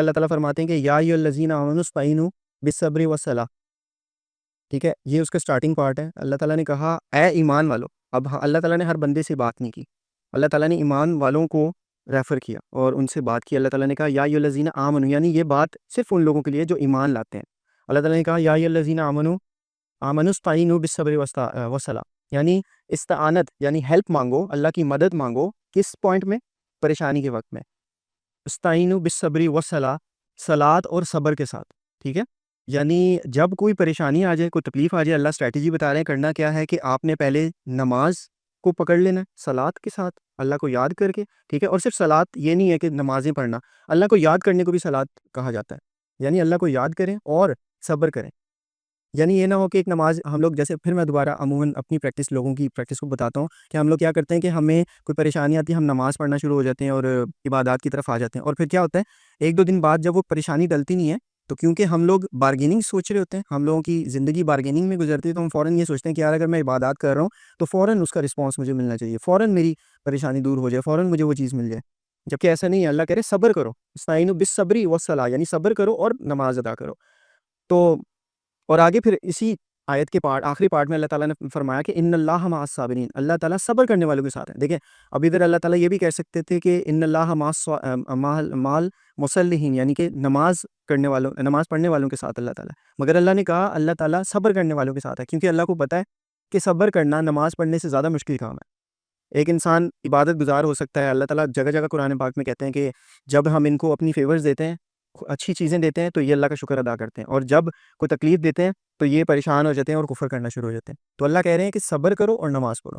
اللہ تعالیٰ فرماتے ہیں کہ یا ایھا الذین آمنوا استعینوا بالصبر والصلاۃ. ٹھیک ہے، یہ اس کا سٹارٹنگ پارٹ ہے. اللہ تعالیٰ نے کہا اے ایمان والو. اب اللہ تعالیٰ نے ہر بندے سے بات نہیں کی، اللہ تعالیٰ نے ایمان والوں کو ریفر کیا اور ان سے بات کی. اللہ تعالیٰ نے کہا یا ایھا الذین آمنوا، یعنی یہ بات صرف ان لوگوں کے لیے جو ایمان لاتے ہیں. اللہ تعالیٰ نے کہا یا ایھا الذین آمنوا استعینوا بالصبر والصلاۃ، یعنی استعانت یعنی ہیلپ مانگو، اللہ کی مدد مانگو. کس پوائنٹ میں؟ پریشانی کے وقت میں. استعینوا بالصبر والصلاۃ، صلاۃ اور صبر کے ساتھ. ٹھیک ہے، یعنی جب کوئی پریشانی آ جائے، کوئی تکلیف آ جائے، اللہ اسٹریٹجی بتا رہے ہیں کرنا کیا ہے کہ آپ نے پہلے نماز کو پکڑ لینا ہے صلاۃ کے ساتھ، اللہ کو یاد کر کے. ٹھیک ہے، اور صرف صلاۃ یہ نہیں ہے کہ نمازیں پڑھنا، اللہ کو یاد کرنے کو بھی صلاۃ کہا جاتا ہے. یعنی اللہ کو یاد کریں اور صبر کریں. یعنی یہ نہ ہو کہ ایک نماز ہم لوگ جیسے، پھر میں دوبارہ عموماً اپنی پریکٹس، لوگوں کی پریکٹس کو بتاتا ہوں کہ ہم لوگ کیا کرتے ہیں کہ ہمیں کوئی پریشانی آتی ہے، ہم نماز پڑھنا شروع ہو جاتے ہیں اور عبادات کی طرف آ جاتے ہیں، اور پھر کیا ہوتا ہے ایک دو دن بعد جب وہ پریشانی ٹلتی نہیں ہے تو کیونکہ ہم لوگ بارگیننگ سوچ رہے ہوتے ہیں، ہم لوگوں کی زندگی بارگیننگ میں گزرتی ہے، تو ہم فوراً یہ سوچتے ہیں کہ یار اگر میں عبادات کر رہا ہوں تو فوراً اس کا رسپانس مجھے ملنا چاہیے، فوراً میری پریشانی دور ہو جائے، فوراً مجھے وہ چیز مل جائے. جبکہ ایسا نہیں ہے. اللہ کہہ رہے صبر کرو، استعینوا بالصبر والصلاۃ، یعنی صبر کرو اور نماز ادا کرو. تو اور آگے پھر اسی آیت کے آخری پارٹ میں اللہ تعالیٰ نے فرمایا کہ ان اللہ مع الصابرین، اللہ تعالیٰ صبر کرنے والوں کے ساتھ ہے. دیکھیں اب ادھر اللہ تعالیٰ یہ بھی کہہ سکتے تھے کہ ان اللہ مع المصلین، یعنی کہ نماز پڑھنے والوں کے ساتھ اللہ تعالیٰ، مگر اللہ نے کہا اللہ تعالیٰ صبر کرنے والوں کے ساتھ ہے، کیونکہ اللہ کو پتہ ہے کہ صبر کرنا نماز پڑھنے سے زیادہ مشکل کام ہے. ایک انسان عبادت گزار ہو سکتا ہے، اللہ تعالیٰ جگہ جگہ قرآن پاک میں کہتے ہیں کہ جب ہم ان کو اپنی فیورز دیتے ہیں، اچھی چیزیں دیتے ہیں، تو یہ اللہ کا شکر ادا کرتے ہیں، اور جب کوئی تکلیف دیتے ہیں تو یہ پریشان ہو جاتے ہیں اور کفر کرنا شروع ہو جاتے ہیں. تو اللہ کہہ رہے ہیں کہ صبر کرو اور نماز پڑھو.